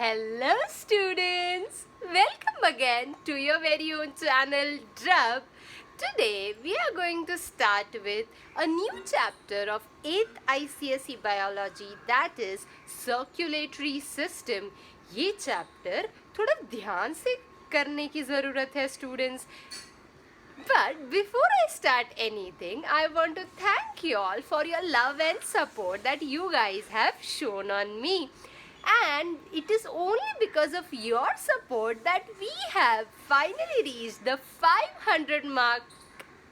Hello students, welcome again to your very own channel Drub. Today we are going to start with a new chapter of 8th ICSE biology, that is circulatory system. ये chapter थोड़ा ध्यान से करने की ज़रूरत है students. But before I start anything, I want to thank you all for your love and support that you guys have shown on me. And it is only because of your support that we have finally reached the 500 mark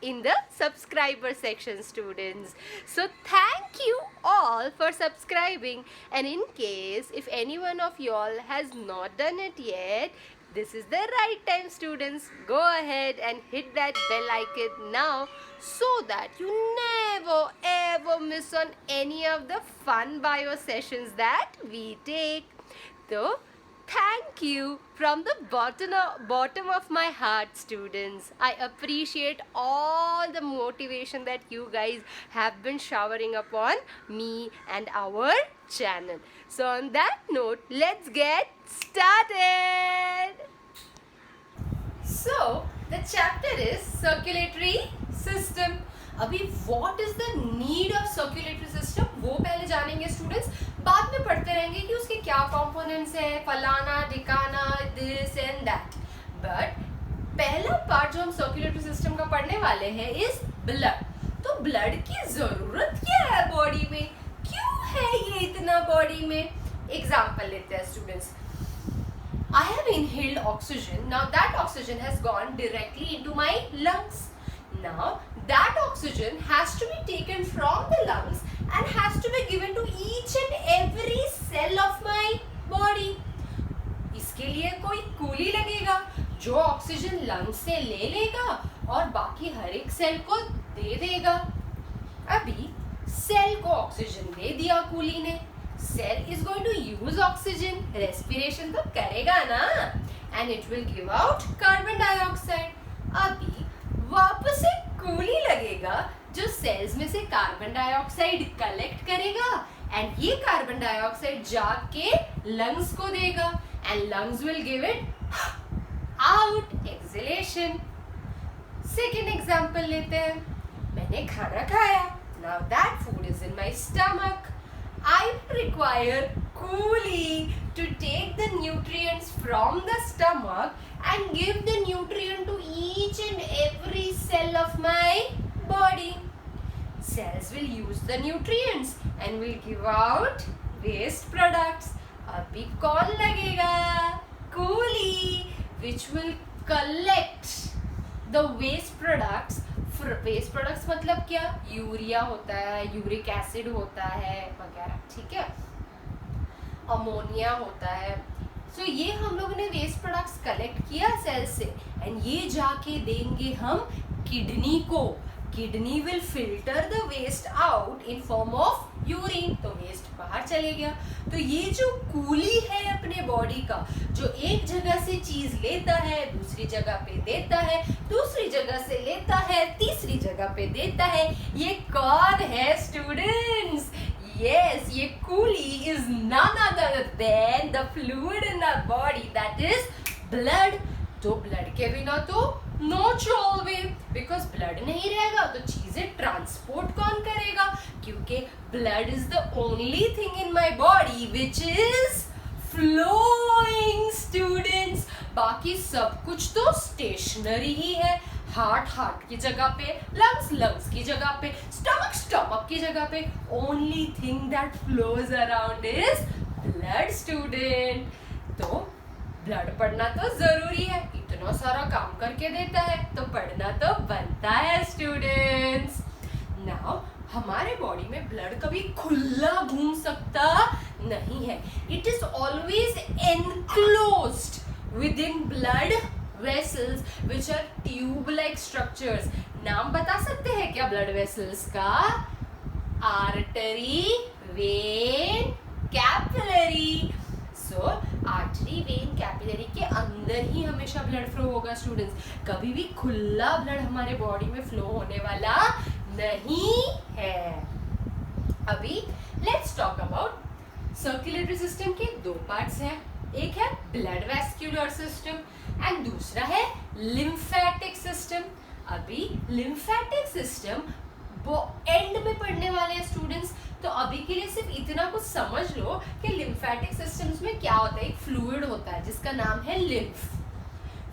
in the subscriber section, students. So thank you all for subscribing, and in case if any one of you all has not done it yet, this is the right time, students. Go ahead and hit that bell icon now so that you never ever miss on any of the fun bio sessions that we take. So thank you from the bottom of my heart, students. I appreciate all the motivation that you guys have been showering upon me and our channel. So on that note, let's get started. So the chapter is circulatory system. अभी what is the need of circulatory system वो पहले जानेंगे students. बाद में पढ़ते रहेंगे कि उसके क्या components हैं, फलाना ढिकाना, this and that. But पहला पार्ट जो हम circulatory system का पढ़ने वाले हैं is blood. तो blood की ज़रूरत क्या है body में, क्यों है ये इतना body में? Example लेते हैं students. I have inhaled oxygen. Now that oxygen has gone directly into my lungs. Now that oxygen has to be taken from the lungs and has to be given to each and every cell of my body. इसके लिए कोई coolie लगेगा जो oxygen lung से ले लेगा और बाकी हर एक सेल को दे देगा. अभी सेल को ऑक्सीजन दे दिया कूली ने. Cell is going to use oxygen. Respiration तो करेगा ना, and it will give out carbon dioxide. अभी वापस से कूली लगेगा जो सेल्स में से कार्बन डाइऑक्साइड कलेक्ट करेगा, and ये कार्बन डाइऑक्साइड जाके लंग्स को देगा, and lungs will give it out, exhalation. Second example लेते हैं. मैंने खाना खाया. Now that food is in my stomach. I require coolie to take the nutrients from the stomach and give the nutrient to each and every cell of my body. Cells will use the nutrients and will give out waste products. अभी कौन लगेगा? Coolie, which will collect the waste products. Waste products मतलब क्या? Urea होता है, uric acid होता है वगैरह, ठीक है, अमोनिया होता है. सो ये हम लोगों ने वेस्ट प्रोडक्ट्स कलेक्ट किया सेल से, एंड ये जाके देंगे हम किडनी को. Kidney will filter the waste out in form of urine. तो वेस्ट बाहर चले गया. तो ये जो कूली है अपने बॉडी का, जो एक जगह से चीज लेता है, दूसरी जगह पे देता है, दूसरी जगह से लेता है, तीसरी जगह पे देता है, ये कौन है स्टूडेंट्स? Yes, ये coolie is none other than the fluid in our body, that is blood. तो ब्लड के बिना तो no troll way, because blood नहीं रहेगा तो चीजें ट्रांसपोर्ट कौन करेगा? क्योंकि blood is the only thing in my body which is flowing students. बाकी सब कुछ तो स्टेशनरी ही है. हार्ट की जगह पे, लंग्स की जगह पे, स्टमक की जगह पे. Only thing that flows around is blood student. तो ब्लड पढ़ना तो जरूरी है, इतना सारा काम करके देता है तो पढ़ना तो बनता है स्टूडेंट्स. नाउ हमारे बॉडी में ब्लड कभी खुला घूम सकता नहीं है. It is always enclosed with in blood vessels which are tube like structures. नाम बता सकते हैं क्या ब्लड वेसल्स का? Artery, vein, capillary. So artery, vein, capillary के अंदर ही हमेशा ब्लड फ्लो होगा स्टूडेंट्स. कभी भी खुला ब्लड हमारे बॉडी में फ्लो होने वाला नहीं है. अभी let's talk about circulatory system के दो पार्ट्स हैं. एक है ब्लड वेस्क्यूलर सिस्टम एंड दूसरा है लिम्फेटिक सिस्टम। अभी लिम्फेटिक सिस्टम वो एंड में पढ़ने वाले हैं स्टूडेंट्स, तो अभी के लिए सिर्फ इतना कुछ समझ लो कि लिम्फेटिक सिस्टम्स में क्या होता है। एक फ्लूइड होता है जिसका नाम है लिम्फ,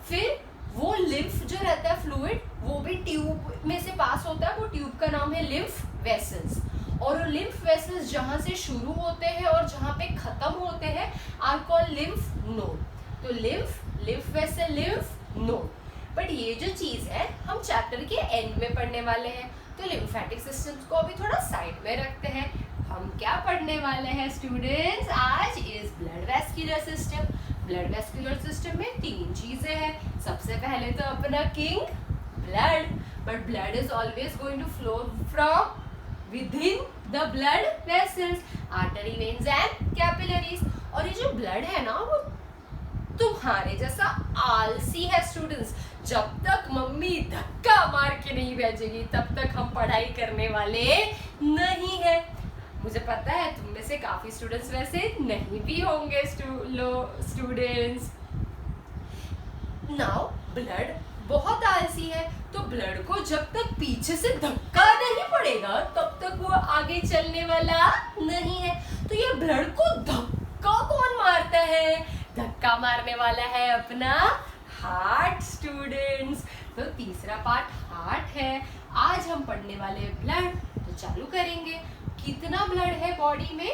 फिर वो लिम्फ जो रहता है फ्लूइड वो भी ट्यूब में से पास होता है, वो ट्यूब का नाम है लिम्फ वेसल्स। और लिम्फ वेसल्स जहां से शुरू होते हैं और जहां पे खत्म होते हैं आर कॉल्ड लिम्फ नोड। तो lymph vessel, lymph node. But ये जो चीज है हम चैप्टर के एंड में पढ़ने वाले हैं, तो लिम्फेटिक सिस्टम को अभी थोड़ा साइड में रखते हैं। हम क्या पढ़ने वाले हैं स्टूडेंट्स आज is blood vascular system. Blood vascular system में 3 चीजें हैं। सबसे पहले तो अपना king blood, but blood is always going to flow from within the blood vessels, artery veins and capillaries। और ये जो ब्लड है ना वो तुम्हारे जैसा आलसी है स्टूडेंट्स। जब तक मम्मी धक्का मार के नहीं भेजेगी तब तक हम पढ़ाई करने वाले नहीं है। मुझे पता है तुम में से काफी स्टूडेंट्स वैसे नहीं भी होंगे स्टूडेंट्स। नाउ ब्लड बहुत आलसी है, तो ब्लड को जब तक पीछे से धक्का नहीं पड़ेगा तब तक वो आगे चलने वाला नहीं है। तो ये ब्लड को धक्का कौन मारता है? धक्का मारने वाला है अपना हार्ट स्टूडेंट्स। तो तीसरा पार्ट हार्ट है। आज हम पढ़ने वाले ब्लड, तो चालू करेंगे। कितना ब्लड है बॉडी में?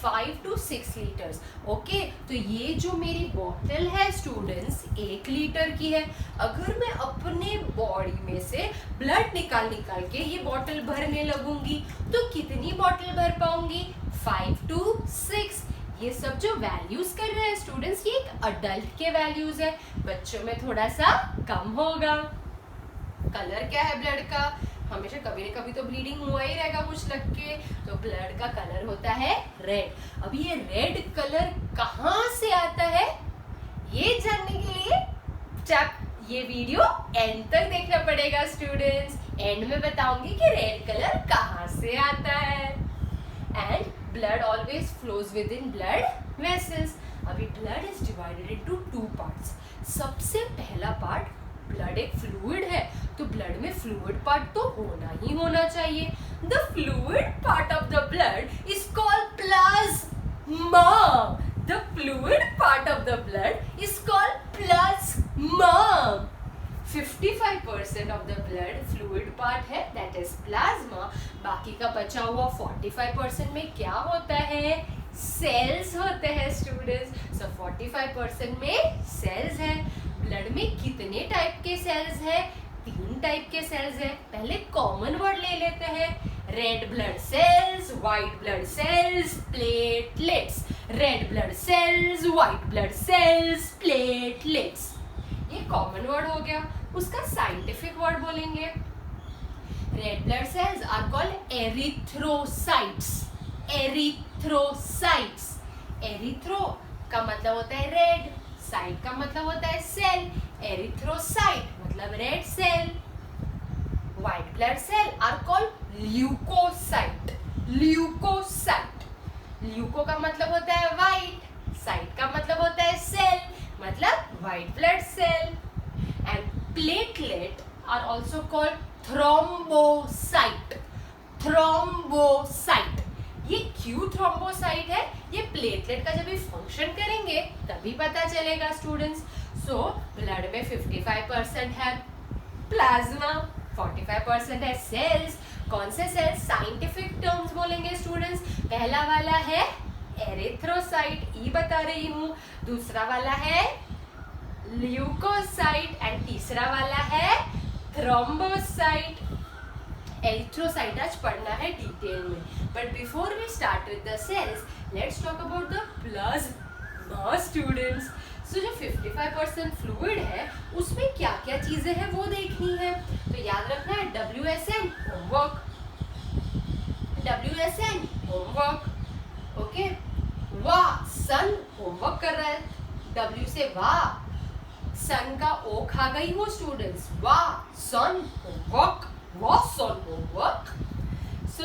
5 to 6 लीटर्स। ओके, तो ये जो मेरी बॉटल है स्टूडेंट्स 1 लीटर की है। अगर मैं अपने बॉडी में से ब्लड निकाल के ये बॉटल भरने लगूंगी तो कितनी बॉटल भर पाऊंगी? 5 to 6। ये सब जो वैल्यूज कर रहे हैं स्टूडेंट्स ये एक अडल्ट के वैल्यूज है, बच्चों में थोड़ा सा कम होगा। कलर क्या है ब्लड का? हमेशा कभी न कभी तो ब्लीडिंग हुआ ही रहेगा कुछ लग के, तो ब्लड का कलर होता है रेड। अभी ये रेड कलर कहाँ से आता है ये जानने के लिए ये वीडियो एंड तक देखना पड़ेगा स्टूडेंट्स। एंड में बताऊंगी कि रेड कलर कहाँ से आता है। And blood always flows with in blood vessels. अभी blood is divided into 2 parts. सबसे पहला पार्ट, ब्लड एक फ्लूइड है तो ब्लड में फ्लूइड पार्ट तो होना ही होना चाहिए। The fluid part of the blood is called plasma. The fluid part of the blood is called plasma. 55% of the blood fluid part है, दैट इज प्लाज्मा। बाकी का बचा हुआ 45% में क्या होता है? सेल्स होते हैं स्टूडेंट्स। सो 45% में सेल्स है। ब्लड में कितने टाइप के सेल्स हैं? 3 टाइप के सेल्स हैं। पहले कॉमन वर्ड ले लेते हैं, red blood cells, white blood cells, platelets. Red blood cells, white blood cells, platelets, ये कॉमन वर्ड हो गया। उसका साइंटिफिक वर्ड बोलेंगे। Red blood cells are called erythrocytes. Erythrocytes, erythro का मतलब होता है रेड, साइट का मतलब होता है सेल। एरिथ्रोसाइट मतलब red cell. White blood cell are called leukocyte. Leukocyte, leuko का मतलब होता है व्हाइट, साइट का मतलब होता है सेल, मतलब white blood cell. And platelet are also called thrombocyte. Thrombocyte, ये क्यों थ्रोम्बोसाइट है? ये प्लेटलेट का जब भी फंक्शन करेंगे तभी पता चलेगा स्टूडेंट्स। सो ब्लड में 55% है प्लाज्मा, 45% है सेल्स। कौन से सेल्स? साइंटिफिक टर्म्स बोलेंगे स्टूडेंट्स। पहला वाला है एरिथ्रोसाइट, ई बता रही हूँ। दूसरा वाला है ल्यूकोसाइट एंड तीसरा वाला है थ्रोम्बोसाइट। एरिथ्रोसाइट आज पढ़ना है डिटेल में, but before we start with the cells let's talk about the plasma students. So जो 55% फ्लूइड है उसमें क्या क्या चीजें हैं वो देखनी है, तो याद रखना है WSN homework. WSN homework, okay. वाह, सन होमवर्क कर रहा है। W से वाह, सन का ओ खा गई हो स्टूडेंट्स। वाह सन होमवर्क, वाह सन होमवर्क। सो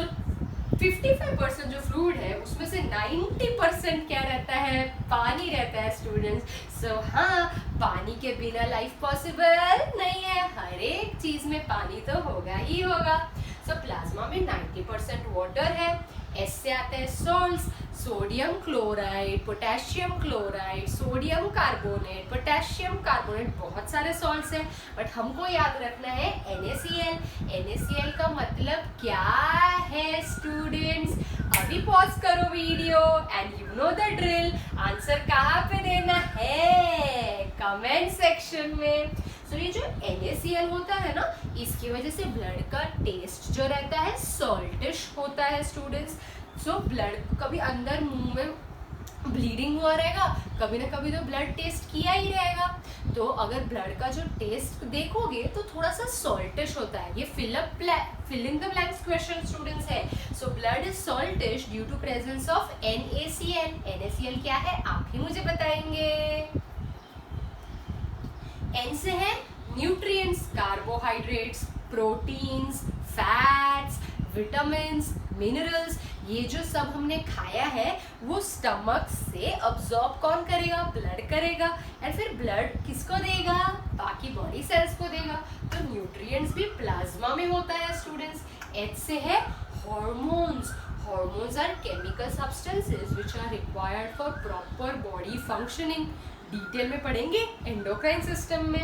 55% जो फ्लूइड है उसमें से 90% क्या रहता है, पानी रहता है स्टूडेंट्स। सो हाँ, पानी के बिना लाइफ पॉसिबल नहीं है, हर एक चीज में पानी तो होगा ही होगा। सो प्लाज्मा में 90% वाटर है। एस से आते हैं salts, sodium chloride, potassium chloride, sodium carbonate, potassium carbonate, बहुत सारे सॉल्ट्स हैं, बट हमको याद रखना है NaCl। NaCl का मतलब क्या है स्टूडेंट्स? अभी पॉज करो video and you know the drill. Answer कहाँ पे देना है? कमेंट सेक्शन में। तो ये जो NaCl होता है ना, इसकी वजह से ब्लड का टेस्ट जो रहता है सॉल्टिश होता है स्टूडेंट्स। सो ब्लड कभी अंदर मुंह में ब्लीडिंग हुआ रहेगा, कभी ना कभी तो ब्लड टेस्ट किया ही रहेगा। तो अगर ब्लड का जो टेस्ट देखोगे तो थोड़ा सा सॉल्टिश होता है। ये filling the blanks question students है। So blood is saltish due to presence of NaCl। NaCl क्या है आप ही मुझे बताएंगे। N से है nutrients, carbohydrates, proteins, fats, vitamins, minerals. ये जो सब हमने खाया है वो स्टमक से अब्सॉर्ब कौन करेगा? ब्लड करेगा। एंड फिर ब्लड किसको देगा? बाकी बॉडी सेल्स को देगा। तो न्यूट्रिएंट्स भी प्लाज्मा में होता है स्टूडेंट्स। H से है hormones. Hormones are chemical substances which are required for proper body functioning. Detail में पढ़ेंगे एंडोक्राइन सिस्टम में।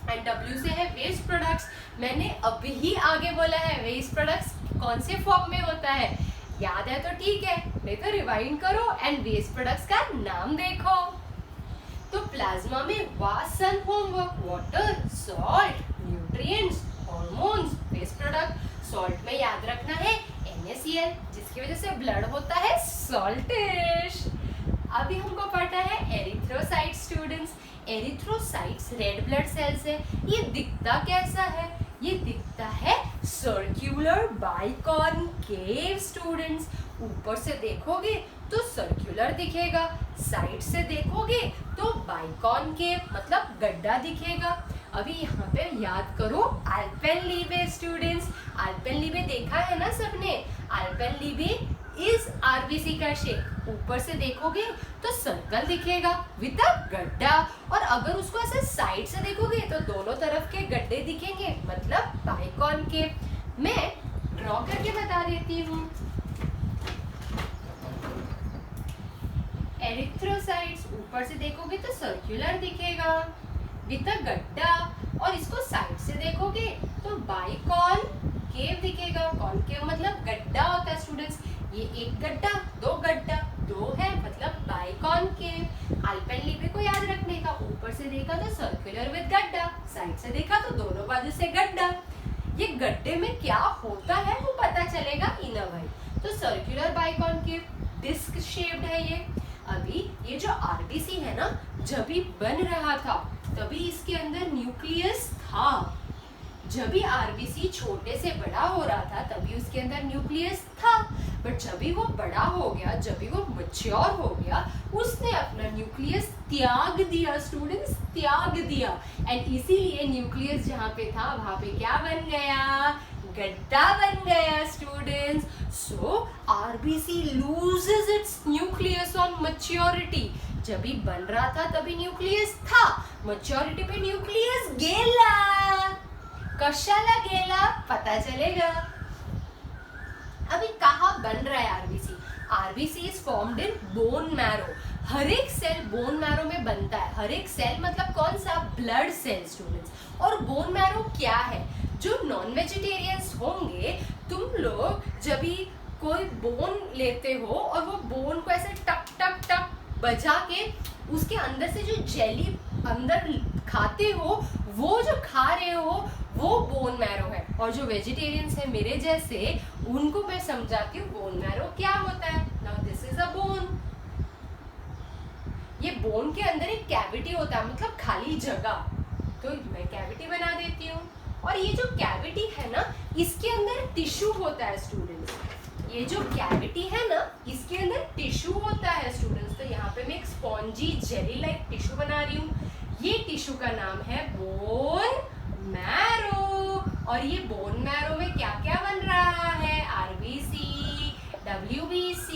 एंड W से है वेस्ट प्रोडक्ट्स। मैंने अभी ही आगे बोला है वेस्ट प्रोडक्ट्स कौन से फॉर्म में होता है, याद है तो ठीक है, नहीं तो रिवाइंड करो एंड वेस्ट प्रोडक्ट्स का नाम देखो। तो प्लाज्मा में वासन homework, water, salt, nutrients, hormones, waste product. Salt में याद रखना है NaCl, जिसकी वजह से ब्लड होता है सॉल्टिश। अभी हमको पढ़ना है erythrocyte students. Erythrocytes red blood sales है। ये दिखता कैसा है? ये दिखता है सर्कुलर बाइकॉनकेव स्टूडेंट्स। ऊपर से देखोगे तो सर्कुलर दिखेगा, साइड से देखोगे तो बाइकॉनकेव मतलब गड्ढा दिखेगा। अभी यहाँ पे याद करो अल्पेनलीबे स्टूडेंट्स। अल्पेनलीबे देखा है ना सबने? अल्पेनलीबे इज आरबीसी का शेप। ऊपर से देखोगे तो सर्कल दिखेगा विद अ गड्ढा, और अगर उसको ऐसे साइड से देखोगे तो दोनों तरफ के गड्ढे दिखेंगे, मतलब बाइकॉनकेव। मैं ड्रॉ करके बता देती हूँ। एरिथ्रोसाइट्स ऊपर से देखोगे तो सर्कुलर दिखेगा विद अ गड्ढा, और इसको साइड से देखोगे तो बाइकॉनकेव दिखेगा। कॉनकेव मतलब गड्ढा होता है स्टूडेंट्स। ये एक गड्ढा, दो गड्ढा, दो है मतलब बाइकॉनकेव। अल्पेनलीबे को याद रखने का, ऊपर से देखा तो सर्कुलर विद गड्ढा, साइड से देखा तो दोनों बाजू से गड्ढा। ये गड्ढे में क्या होता है वो पता चलेगा इनर वाइज। तो सर्कुलर बाइकॉनकेव डिस्क शेप्ड है ये। अभी ये जो आरबीसी है ना, जब भी बन रहा था तभी इसके अंदर न्यूक्लियस था। जब भी आरबीसी छोटे से बड़ा हो रहा था तभी उसके अंदर न्यूक्लियस था, बट जब भी वो बड़ा हो गया, जब भी वो मैच्योर हो गया, उसने अपना न्यूक्लियस त्याग दिया स्टूडेंट्स, त्याग दिया। एंड इसीलिए न्यूक्लियस जहाँ पे था वहां पे क्या बन गया? गड्ढा बन गया students. So RBC loses it's nucleus on maturity. जब भी बन रहा था तभी न्यूक्लियस था, मैच्योरिटी पे न्यूक्लियस गेला। कशाला गेला पता चलेगा। अभी कहाँ बन रहा है RBC? RBC is formed in bone marrow. हर एक सेल बोन मैरो में बनता है। हर एक सेल मतलब कौन सा? Blood cell students. और बोन मैरो क्या है? जो नॉन वेजिटेरियंस होंगे, तुम लोग जब भी कोई बोन लेते हो और वो बोन को ऐसे टक टक टक बजा के उसके अंदर से जो जेली अंदर खाते हो, वो जो खा रहे हो वो बोन मैरो है। और जो वेजिटेरियंस है मेरे जैसे, उनको मैं समझाती हूँ बोन मैरो क्या होता है। Now this is a bone. ये बोन के अंदर एक कैविटी होता है, मतलब खाली जगह, तो मैं कैविटी बना देती हूँ। और ये जो कैविटी है ना, इसके अंदर टिश्यू होता है स्टूडेंट्स। ये जो कैविटी है ना, इसके अंदर टिश्यू होता है स्टूडेंट्स। तो यहाँ पे मैं एक स्पॉन्जी जेली लाइक टिश्यू बना रही हूँ। ये टिश्यू का नाम है बोन मैरो। और ये बोन मैरो में क्या क्या बन रहा है? आरबीसी, WBC,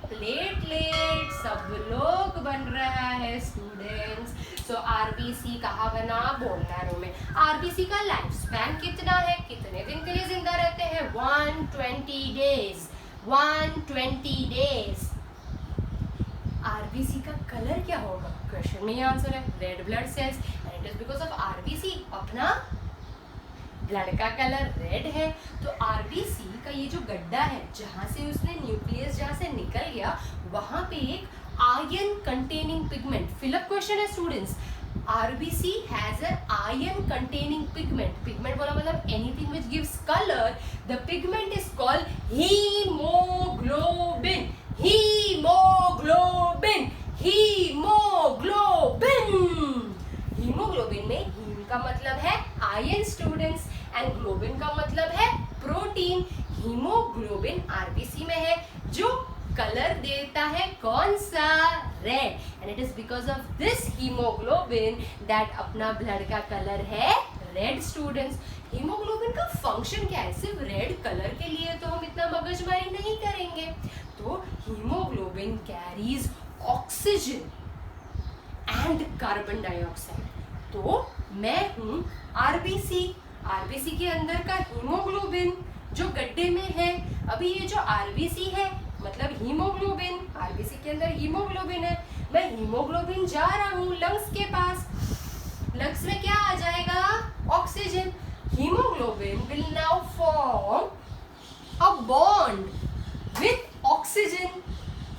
प्लेटलेट, सब लोग बन रहा है स्टूडेंट्स। सो RBC कहाँ बना? बोन मैरो में। RBC का लाइफ स्पैन कितना है? कितने दिन के लिए जिंदा रहते हैं? 120 डेज। 120 डेज। RBC का कलर क्या होगा? क्वेश्चन में ही आंसर है, red blood sales, and it is because of RBC। अपना ब्लड का कलर रेड है, तो RBC का ये जो गड्ढा है जहां से उसने न्यूक्लियस जहां से निकल गया, वहां पे एक iron containing pigment, fill up question है students. RBC has an iron containing pigment. Pigment बोला मतलब anything which gives color. The pigment is called hemoglobin. Hemoglobin. Hemoglobin. Hemoglobin में हीम का मतलब है आयरन स्टूडेंट्स, एंड ग्लोबिन का मतलब है प्रोटीन। हीमोग्लोबिन RBC में है, जो कलर देता है कौन सा? Red. And it is because of this haemoglobin that अपना ब्लड का कलर है रेड स्टूडेंट्स। हीमोग्लोबिन का फंक्शन क्या है? सिर्फ रेड कलर के लिए तो हम इतना मगजमारी नहीं करेंगे। तो haemoglobin carries oxygen and carbon dioxide. तो मैं हूं RBC के अंदर का हीमोग्लोबिन जो गड्ढे में है। अभी ये जो RBC है मतलब हीमोग्लोबिन, RBC के अंदर हीमोग्लोबिन है। मैं हीमोग्लोबिन जा रहा हूँ लंग्स के पास। लंग्स में क्या आ जाएगा? Oxygen. Haemoglobin will now form a bond with oxygen.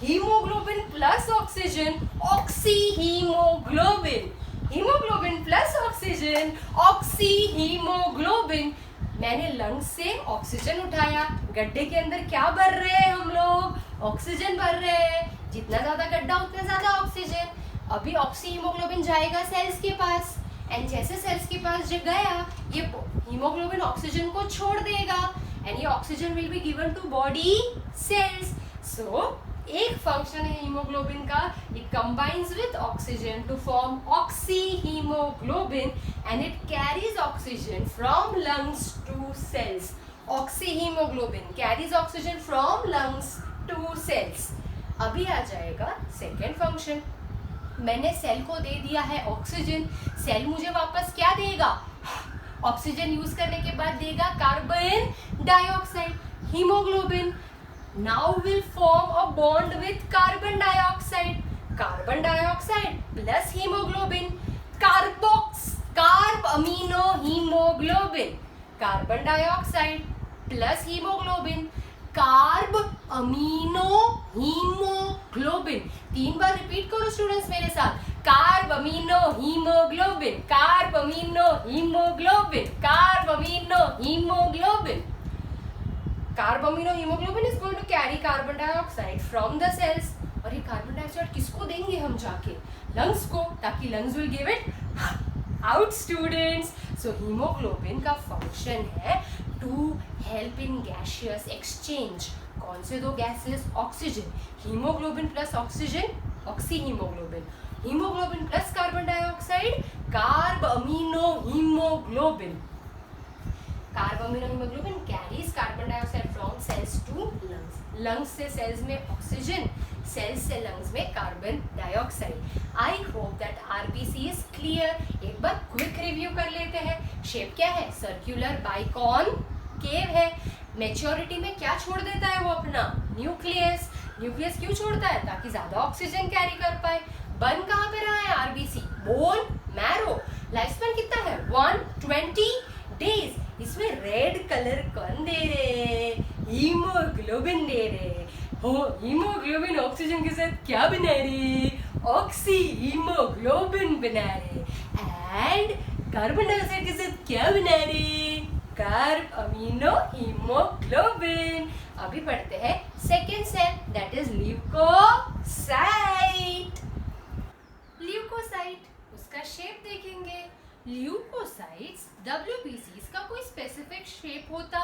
Haemoglobin plus oxygen, oxyhaemoglobin. Haemoglobin plus oxygen, oxy haemoglobin. मैंने लंग्स से ऑक्सीजन उठाया, गड्ढे के अंदर क्या भर रहे हैं हम लोग? ऑक्सीजन भर रहे हैं। जितना ज्यादा गड्ढा उतना ज्यादा ऑक्सीजन। अभी ऑक्सी हीमोग्लोबिन जाएगा सेल्स के पास, एंड जैसे सेल्स के पास जब गया, ये हीमोग्लोबिन ऑक्सीजन को छोड़ देगा, एंड ये oxygen will be given to body cells. So एक फंक्शन है हीमोग्लोबिन का, it combines with oxygen to form oxyhaemoglobin, and it carries oxygen from lungs to cells. Oxyhaemoglobin carries oxygen from lungs to cells. अभी आ जाएगा second function. मैंने cell को दे दिया है ऑक्सीजन, सेल मुझे वापस क्या देगा? ऑक्सीजन यूज करने के बाद देगा carbon dioxide. Haemoglobin now will form a bond with carbon dioxide. Carbon dioxide plus hemoglobin, carb amino hemoglobin. Carbon dioxide plus hemoglobin, carb amino hemoglobin. 3 बार रिपीट करो स्टूडेंट्स मेरे साथ। Carbaminohaemoglobin, carbaminohaemoglobin, carbaminohaemoglobin. Carbaminohaemoglobin is going to carry carbon dioxide from the cells, और ये carbon dioxide किसको देंगे हम जाके? लंग्स को, ताकि lungs will give it out students. So haemoglobin का function है to help in gaseous exchange. कौन से दो gases? Oxygen. Haemoglobin plus oxygen, oxyhaemoglobin. Haemoglobin plus carbon dioxide, carbaminohaemoglobin. Carbaminohaemoglobin carries carbon dioxide from cells to lungs. Lungs से cells में oxygen, cells से lungs में carbon dioxide. I hope that RBC is clear. एक बार quick review कर लेते हैं। Shape क्या है? सर्कुलर बाइकॉनकेव है। मैच्योरिटी में क्या छोड़ देता है वो अपना? न्यूक्लियस। न्यूक्लियस क्यों छोड़ता है? ताकि ज्यादा ऑक्सीजन कैरी कर पाए। बन कहाँ पे रहा है RBC? Bone marrow. Life span कितना है? 120 डेज। इसमें रेड कलर कौन दे रहे? हीमोग्लोबिन दे रहे। हीमोग्लोबिन ऑक्सीजन के साथ क्या बना रहे? ऑक्सी हीमोग्लोबिन बना रहे। एंड कार्बन डाइऑक्साइड के साथ क्या बना रहे? Carbaminohaemoglobin. अभी पढ़ते हैं second cell, that is leukocyte. Leukocyte, उसका शेप देखेंगे। ल्यूकोसाइट्स WBCs का कोई स्पेसिफिक शेप होता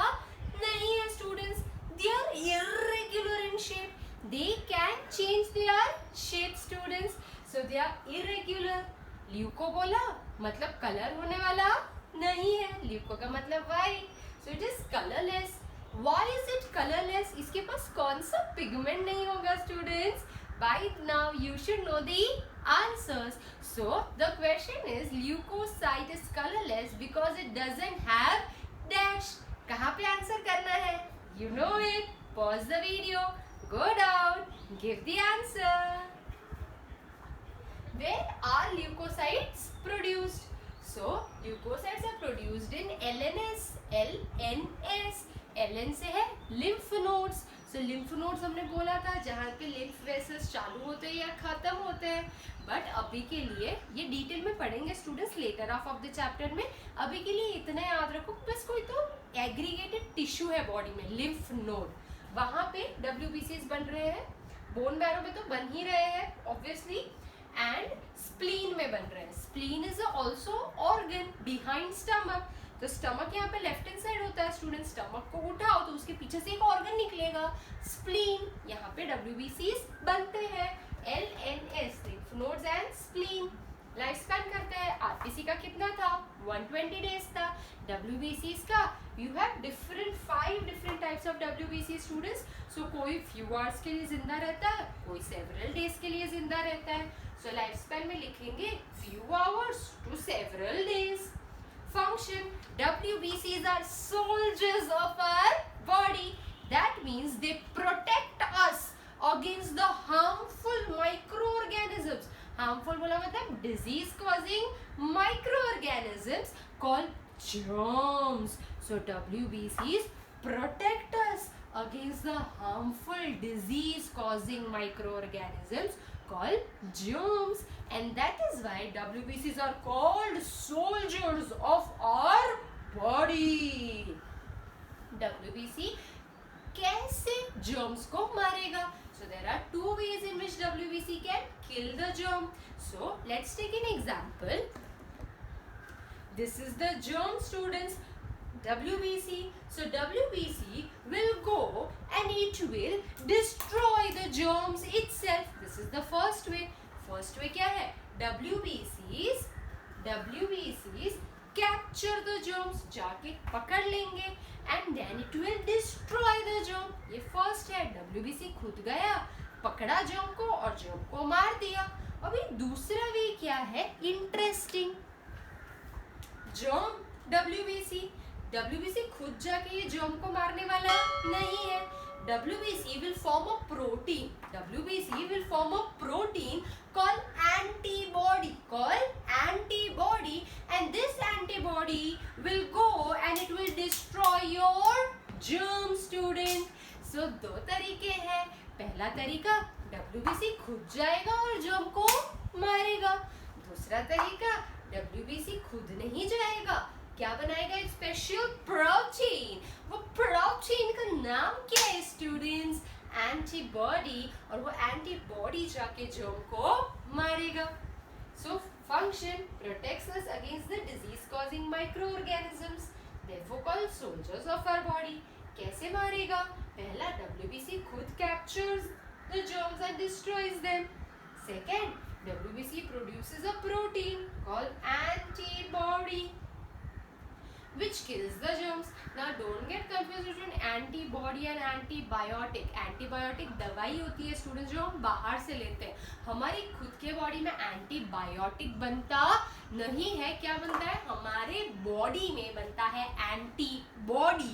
नहीं है students. They are irregular in shape, they can change their shape students, so they are irregular. Leuko बोला मतलब कलर होने वाला नहीं है, ल्यूको का मतलब white, so it is colourless. Why is it colorless? इसके पास कौन सा पिगमेंट नहीं होगा students? By now you should know the answers. So the question is leukocyte is colorless because it doesn't have dash. कहाँ पे answer करना है? You know it. Pause the video. Go down. Give the answer. Where are leukocytes produced? So leukocytes are produced in LNS. LNS. LN से है lymph nodes. So lymph nodes हमने बोला था जहाँ पे lymph vessels चालू होते हैं या खत्म होते हैं. बट अभी के लिए ये डिटेल में पढ़ेंगे students later of the chapter में. अभी के लिए इतना याद रखो बस कोई तो एग्रीगेटेड टिश्यू है बॉडी में lymph node. वहाँ पे WBCs बन रहे हैं. बोन बैरो में तो बन ही रहे हैं ऑब्वियसली. एंड स्प्लीन में बन रहे हैं. Spleen is also organ behind stomach. तो स्टमक यहाँ पे लेफ्ट हैंड साइड होता है स्टूडेंट. स्टमक को उठाओ तो उसके पीछे से एक ऑर्गन निकलेगा स्प्लीन. यहाँ पे WBCs बनते हैं. LNS lymph nodes and spleen. Life span करते हैं. RBC का कितना था? 120 डेज था. WBCs का you have different 5 different types of WBC students. So कोई फ्यू आवर्स के लिए जिंदा रहता है, कोई सेवरल डेज के लिए जिंदा रहता है. सो लाइफ स्पैन में लिखेंगे few hours to several days. Function: WBCs are soldiers of our body. That means they protect us against the harmful microorganisms. Harmful बोला मतलब disease causing microorganisms called germs. So WBCs protect us against the harmful disease causing microorganisms called germs, and that is why WBCs are called soldiers of our body. WBC कैसे germs को मारेगा? So there are 2 ways in which WBC can kill the germ. So let's take an example. This is the germ students. WBC. So WBC will go and it will destroy the germs itself. This is the first way. First way क्या है? WBCs capture the germs. जाके पकड़ लेंगे and then it will destroy the germ. ये first है. WBC खुद गया, पकड़ा germ को और germ को मार दिया. अभी दूसरा वे क्या है? Interesting. germ WBC खुद जाके ये germ को मारने वाला नहीं है. WBC will form a protein. WBC will form a protein called antibody. And this antibody will go and it will destroy your germ student. So 2 तरीके हैं. पहला तरीका WBC खुद जाएगा और germ को मारेगा. दूसरा तरीका WBC खुद नहीं जाएगा. क्या बनाएगा? एक स्पेशल प्रोटीन. वो प्रोटीन का नाम क्या है स्टूडेंट्स? एंटीबॉडी. और वो एंटीबॉडी जाके germ को मारेगा. So function protects us against the disease causing microorganisms. Therefore called soldiers of our body. कैसे मारेगा? पहला WBC खुद captures the germs and destroys them. Second, WBC produces a protein called antibody which kills the germs. Now don't get confused between antibody and antibiotic. Antibiotic दवाई होती है students जो हम बाहर से लेते हैं. हमारी खुद के बॉडी में एंटीबायोटिक बनता नहीं है. क्या बनता है? हमारे बॉडी में बनता है antibody.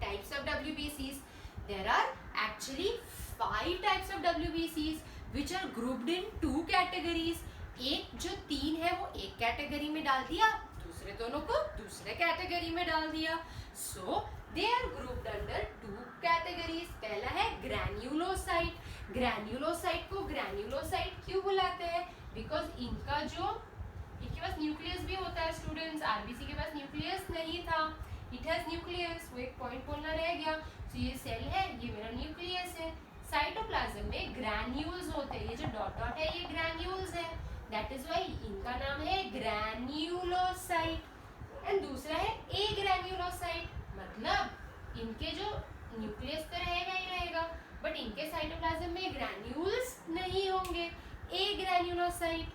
Types of WBCs. There are actually 5 types of WBCs which are grouped in 2 categories. एक जो 3 है वो एक कैटेगरी में डाल दिया, दूसरे दोनों को दूसरे कैटेगरी में डाल दिया. So they are grouped under 2 categories. पहला है ग्रैन्युलोसाइट. ग्रैन्युलोसाइट को ग्रैन्युलोसाइट क्यों बुलाते हैं? बिकॉज इनके पास न्यूक्लियस भी होता है स्टूडेंट्स. आरबीसी के पास न्यूक्लियस नहीं था. It has nucleus. वो एक पॉइंट बोलना रह गया. तो ये सेल है, ये मेरा न्यूक्लियस है. साइटोप्लाज्म में ग्रैन्यूल्स होते हैं. ये जो डॉट डॉट है ये ग्रैन्यूल्स है. दैट इज वाई इनका नाम है ग्रैन्युलोसाइट. एंड दूसरा है ए ग्रैन्युलोसाइट. मतलब इनके जो न्यूक्लियस तो रहेगा ही रहेगा बट इनके साइटोप्लाज्म में ग्रैन्यूल्स नहीं होंगे. Agranulocyte.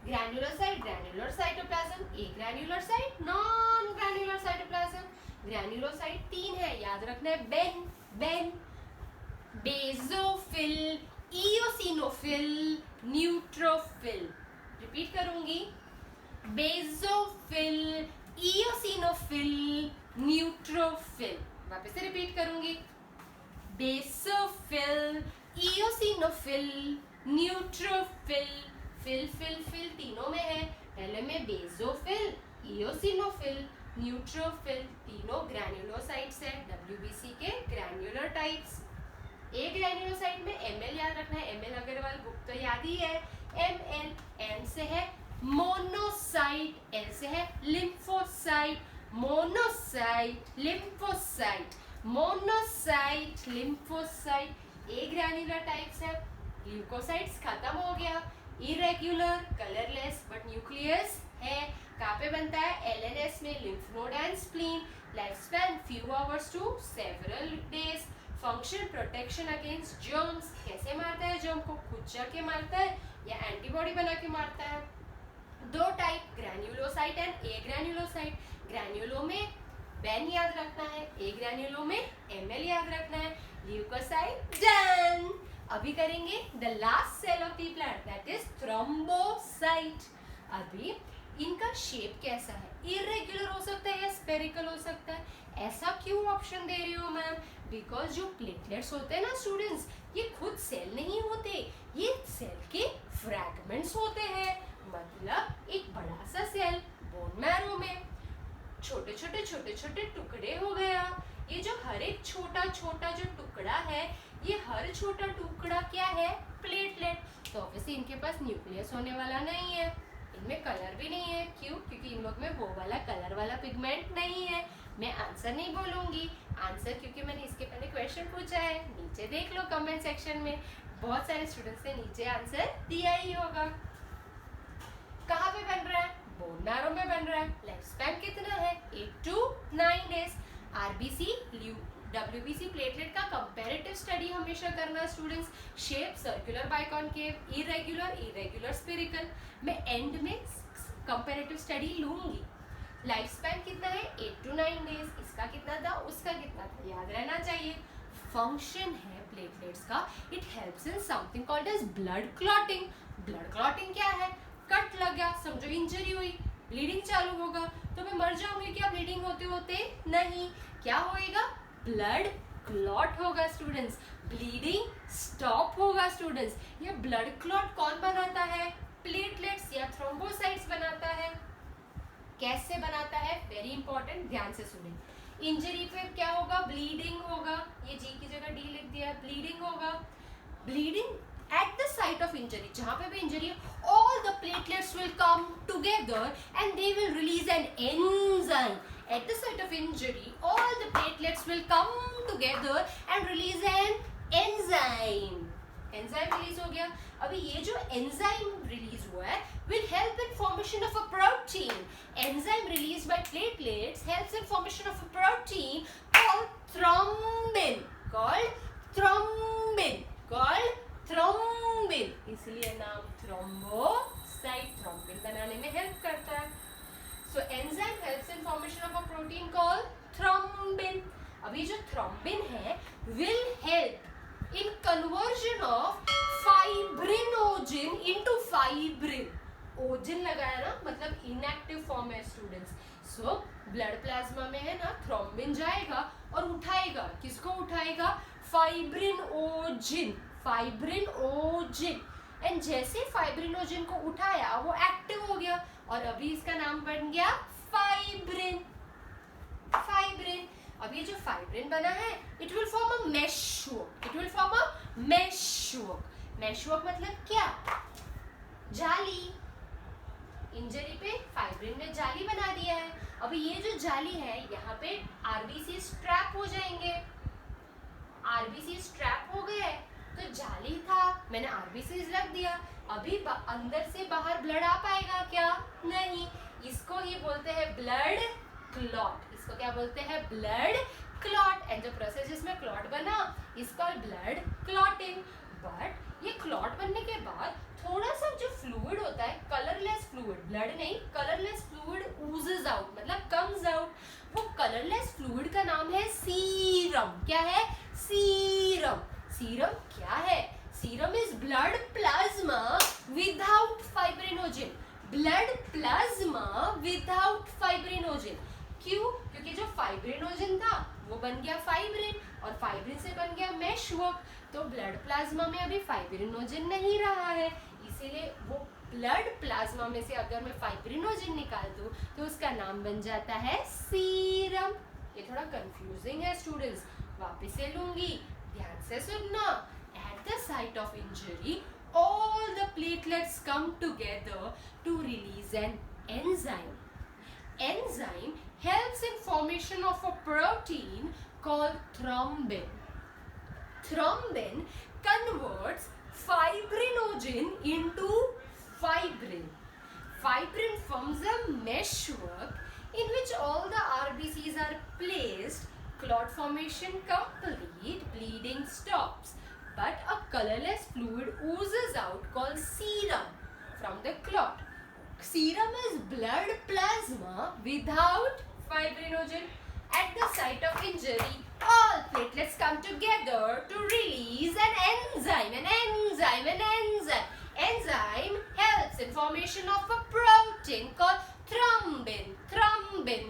Granular site granular cytoplasm. Agranular site non granular cytoplasm. Granulocyte 3 है, याद रखना है, बेन बेन बेसोफिल, इओसिनोफिल, न्यूट्रोफिल। रिपीट करूंगी, बेसोफिल, इओसिनोफिल, न्यूट्रोफिल। वापस से रिपीट करूंगी, basophil, eosinophil, neutrophil. Phil phil phil तीनों में है, पहले में बेसोफिल, इओसिनोफिल, न्यूट्रोफिल, तीनों ग्रैन्युलोसाइट्स है, WBC के ग्रैन्युलर टाइप्स। ए ग्रैन्युलोसाइट में ml याद रखना है, ml अग्रवाल बुक तो याद ही है, ml। M से है मोनोसाइट, L से है lymphocyte, monocyte lymphocyte, monocyte lymphocyte. Agranular types है। ल्यूकोसाइट्स खत्म हो गया, इरेग्युलर, कलरलेस बट न्यूक्लियस है। कहाँ पे बनता है? LNS में, lymph node and spleen. Life span few hours to several days. Function protection against germs. कैसे मारता है जर्म को? खुद के मारता है या एंटीबॉडी बना के मारता है? दो टाइप, ग्रैन्युलोसाइट एंड ए ग्रैन्युलोसाइट। ग्रैन्युलो में बेन याद रखना है, ए ग्रैन्युलो में ml याद रखना है। Leukocyte done. अभी करेंगे the last cell of the plant, that is thrombocyte. अभी इनका शेप कैसा है? इरेग्युलर हो सकता है या स्पेरिकल हो सकता है। ऐसा क्यों ऑप्शन दे रही हो मैम? बिकॉज जो प्लेटलेट्स होते हैं ना स्टूडेंट्स, ये खुद सेल नहीं होते, ये सेल के फ्रैगमेंट्स होते हैं। मतलब एक बड़ा सा सेल बोन मैरो में छोटे छोटे टुकड़े हो गया। ये जो हर एक छोटा छोटा जो टुकड़ा है, ये हर छोटा टुकड़ा क्या है? प्लेटलेट। तो ऑब्वियसली इनके पास न्यूक्लियस होने वाला नहीं है, इनमें कलर भी नहीं है। क्यों? क्योंकि इन लोग में वो वाला कलर वाला पिगमेंट नहीं है। मैं आंसर नहीं बोलूंगी, आंसर क्योंकि मैंने इसके पहले क्वेश्चन पूछा है, नीचे देख लो कमेंट सेक्शन में, बहुत सारे स्टूडेंट्स ने नीचे आंसर दिया ही होगा। कहाँ पे बन रहा है? बोन मैरो में बन रहा है। लाइफ स्पैन कितना है? 8 to 9 days. RBC WBC platelet का कंपैरेटिव स्टडी हमेशा करना students. Shape circular biconcave, irregular spherical. मैं एंड में कंपैरेटिव स्टडी लूंगी। लाइफ स्पैन कितना है? 8 to 9 डेज। इसका कितना था, उसका कितना था, याद रहना चाहिए। फंक्शन है प्लेटलेट्स का, it helps in something called as blood clotting. Blood clotting क्या है? कट लग गया, समझो इंजरी हुई, ब्लीडिंग चालू होगा, तो मैं मर जाऊंगी क्या ब्लीडिंग होते होते? नहीं। क्या होएगा? ब्लड क्लॉट होगा स्टूडेंट्स, ब्लीडिंग स्टॉप होगा स्टूडेंट्स। ये ब्लड क्लॉट कौन बनाता है? प्लेटलेट्स या थ्रोम्बोसाइट्स बनाता है। कैसे बनाता है? वेरी इंपॉर्टेंट, ध्यान से सुनिए। इंजरी पे क्या होगा? ब्लीडिंग होगा। ये जी की जगह डी लिख दिया, ब्लीडिंग होगा। Bleeding at the site of injury, जहाँ पे भी इंजरी है, all the platelets will come together and they will release an enzyme. At the site of injury, all the platelets will come together and release an enzyme. Enzyme release हो गया। अभी ये जो enzyme release हुआ है will help in formation of a protein. Enzyme released by platelets helps in formation of a protein called thrombin. Thrombin, इसलिए नाम thrombocyte, thrombin बनाने में हेल्प करता है। So enzyme helps in formation of a protein called thrombin. अभी जो thrombin है will help in conversion of fibrinogen into fibrin. Ogen लगाया ना, मतलब इनएक्टिव फॉर्म है स्टूडेंट्स। सो ब्लड प्लाज्मा में है ना, थ्रोम्बिन जाएगा और उठाएगा, किसको उठाएगा? Fibrinogen, fibrinogen. एंड जैसे फाइब्रिनोजिन को उठाया वो एक्टिव हो गया और अभी इसका नाम बन गया फाइब्रिन। फाइब्रिन। अब ये जो फाइब्रिन बना है, it will form a meshwork, it will form a meshwork. Meshwork मतलब क्या? जाली। इंजरी पे फाइब्रिन ने जाली बना दिया है। अभी ये जो जाली है, यहाँ पे आरबीसी स्ट्रैप हो जाएंगे। आरबीसी स्ट्रैप हो गए तो जाली था, मैंने आरबीसी रख दिया। अभी अंदर से बाहर ब्लड आ पाएगा क्या? नहीं। इसको ही बोलते हैं ब्लड क्लॉट। इसको क्या बोलते हैं? Blood clot. एंड जो प्रोसेस जिसमें क्लॉट बना, इसको ब्लड क्लॉटिंग। बट ये क्लॉट बनने के बाद थोड़ा सा जो फ्लूइड होता है, कलरलेस फ्लूइड, ब्लड नहीं, कलरलेस फ्लूइड ऊजेस आउट, मतलब कम्स आउट। वो colourless fluid blood plasma without fibrinogen. क्यों? क्योंकि जो फाइब्रिनोजन था वो बन गया फाइब्रिन और फाइब्रिन से बन गया मेशवर्क। तो ब्लड प्लाज्मा में अभी फाइब्रिनोजन नहीं रहा है, इसीलिए वो ब्लड प्लाज्मा में से अगर मैं फाइब्रिनोजन निकाल दूं तो उसका नाम बन जाता है सीरम। ये थोड़ा कंफ्यूजिंग है स्टूडेंट्स, वापस से लूंगी, ध्यान से सुनना। At the site of injury all the platelets come together to release an enzyme. Enzyme helps in formation of a protein called thrombin. Thrombin converts fibrinogen into fibrin. Fibrin forms a meshwork in which all the RBCs are placed. Clot formation complete, bleeding stops, but a colorless fluid oozes out called serum from the clot. Serum is blood plasma without fibrinogen. At the site of injury, all platelets come together to release an enzyme. Enzyme helps in formation of a protein called thrombin. Thrombin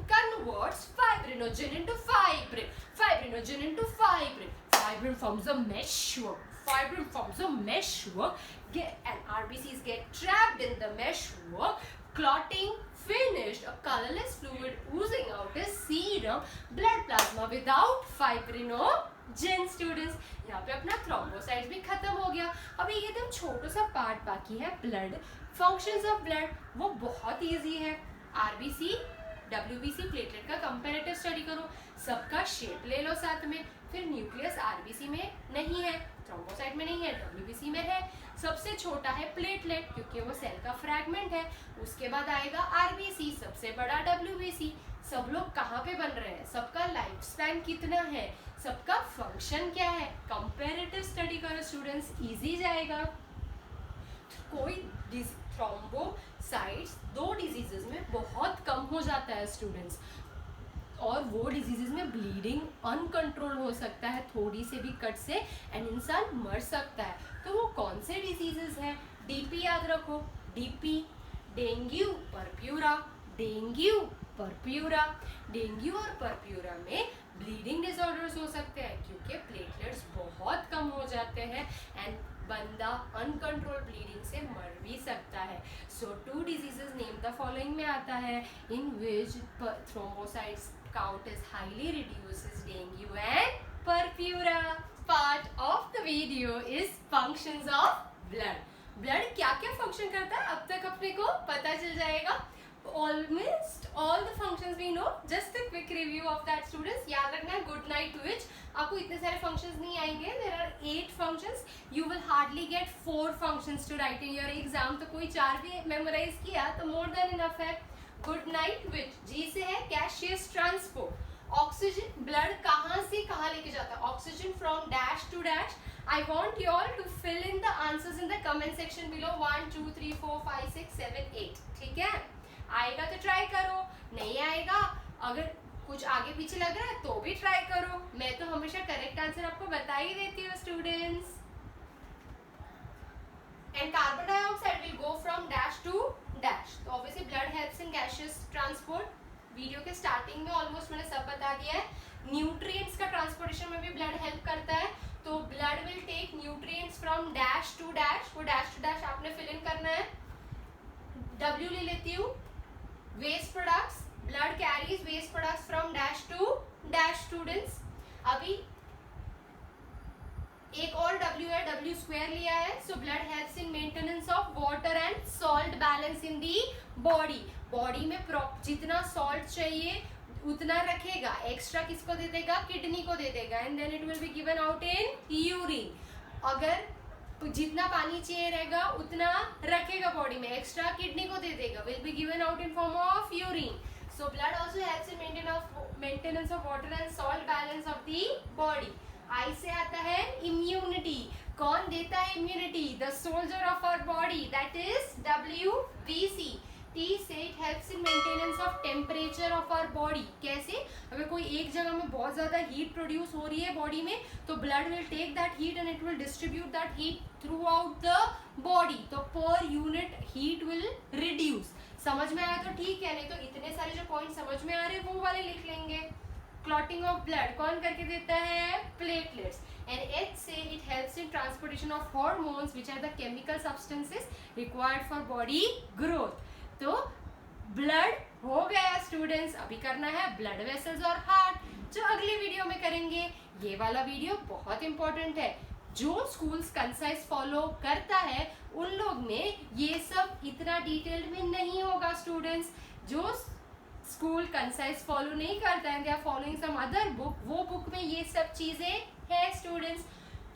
converts fibrinogen into fibrin. Fibrin forms a meshwork. And RBCs get trapped in the meshwork. Clotting finished. A colorless fluid oozing out is serum. Blood plasma without fibrinogen. Students, यहाँ पे अपना thrombocytes भी खत्म हो गया। अभी ये एकदम छोटा सा पार्ट बाकी है, ब्लड फंक्शंस ऑफ ब्लड। वो बहुत इजी है। आरबीसी, डब्ल्यूबीसी, प्लेटलेट का कंपैरेटिव स्टडी करो, सबका शेप ले लो साथ में। फिर न्यूक्लियस आरबीसी में नहीं है, थ्रोम्बोसाइट में नहीं है, डब्ल्यूबीसी में है। सबसे छोटा है प्लेटलेट क्योंकि वो सेल का फ्रैगमेंट है। उसके बाद आएगा आरबीसी, सबसे बड़ा डब्ल्यूबीसी। सब लोग कहाँ पे बन रहे हैं, सबका लाइफ स्पैन कितना है, सबका फंक्शन क्या है, कंपैरेटिव स्टडी करो स्टूडेंट्स, इजी जाएगा। कोई थ्रोम्बोसाइट्स 2 डिजीजेस में बहुत कम हो जाता है स्टूडेंट्स, और वो डिजीजेस में ब्लीडिंग अनकंट्रोल हो सकता है थोड़ी से भी कट से, एंड इंसान मर सकता है। तो वो कौन से डिजीजेस हैं? डीपी याद रखो, डीपी, डेंगू, परप्यूरा। डेंगू और परप्यूरा में ब्लीडिंग डिसऑर्डर्स हो सकते हैं क्योंकि प्लेटलेट्स बहुत कम हो जाते हैं एंड बंदा अनकंट्रोल ब्लीडिंग से मर भी सकता है। सो 2 डिजीजेस नेम द फॉलोइंग में आता है इन विच thrombocytes count is highly reduces dengue and purpura. Part of the video is functions of blood. Blood क्या क्या फंक्शन करता है अब तक अपने को पता चल जाएगा। Almost all the functions we know. Just a quick review of that students. याद रखना good night to which आपको इतने सारे functions नहीं आएंगे. There are 8 functions. You will hardly get 4 functions to write in your exam. तो कोई 4 भी memorize किया तो more than enough है. गुड नाइट विच, जी से है गैसियस ट्रांसपोर्ट। ऑक्सीजन ब्लड कहाँ से कहाँ लेके जाता है, oxygen from dash to dash. I want you all to fill in the answers in the comment section below 1 2 3 4 5 6 7 8। ठीक है, आएगा तो ट्राई करो, नहीं आएगा अगर कुछ आगे पीछे लग रहा है तो भी ट्राई करो। मैं तो हमेशा करेक्ट आंसर आपको बता ही देती हूँ students. And carbon dioxide will go from dash to dash. तो obviously blood helps in gaseous transport. Video के स्टार्टिंग में ऑलमोस्ट मैंने सब बता दिया है। न्यूट्रिएंट्स का ट्रांसपोर्टेशन में भी ब्लड हेल्प करता है। तो blood will take nutrients from dash to dash. वो डैश टू डैश आपने फिल इन करना है। W ले लेती हूँ, waste products, blood carries waste products from dash to dash students. अभी एक और W है, W स्क्वायर लिया है। So blood helps in maintenance of water and salt balance in the body. Body में जितना सॉल्ट चाहिए उतना रखेगा, एक्स्ट्रा किसको दे देगा, किडनी को दे देगा, and then it will be given out in urine. अगर जितना पानी चाहिए रहेगा उतना रखेगा बॉडी में, एक्स्ट्रा किडनी को दे देगा, will be given out in form of urine. So blood also helps in maintenance of water and salt balance of the body. I से आता है इम्यूनिटी। कौन देता है immunity? The soldier of our body, that is WBC। T से it helps in maintenance of temperature of our body. कैसे? अगर कोई एक जगह में बहुत ज्यादा हीट प्रोड्यूस हो रही है बॉडी में, तो blood will take that heat and it will distribute that heat throughout the body, तो per unit heat will reduce. समझ में आया तो ठीक है, नहीं तो इतने सारे जो पॉइंट समझ में आ रहे हैं वो वाले लिख लेंगे। क्लॉटिंग ऑफ ब्लड कौन करके देता है? Platelets. And H say it helps in transportation of hormones which are the chemical substances required for body growth। तो ब्लड हो गया स्टूडेंट्स, अभी करना है ब्लड वेसल्स और हार्ट, जो अगली वीडियो में करेंगे। ये वाला वीडियो बहुत इंपॉर्टेंट है। जो स्कूल्स कंसाइज फॉलो करता है उन लोग में ये सब इतना डिटेल्ड में नहीं होगा स्टूडेंट्स। जो स्कूल कंसाइज फॉलो नहीं करता है, they are following some other book, वो बुक में ये सब चीजें है स्टूडेंट्स।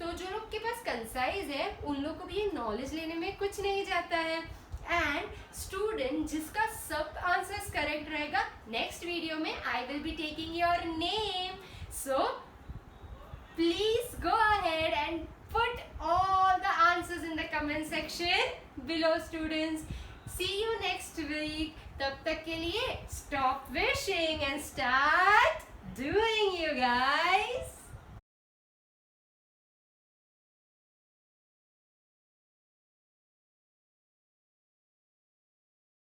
तो जो लोग के पास कंसाइज है उन लोग को भी ये नॉलेज लेने में कुछ नहीं जाता है। एंड स्टूडेंट जिसका सब आंसर्स करेक्ट रहेगा, नेक्स्ट वीडियो में I will be taking your name, so please go ahead and put all the answers in the comment section below students. See you next week, तब तक के लिए stop wishing and start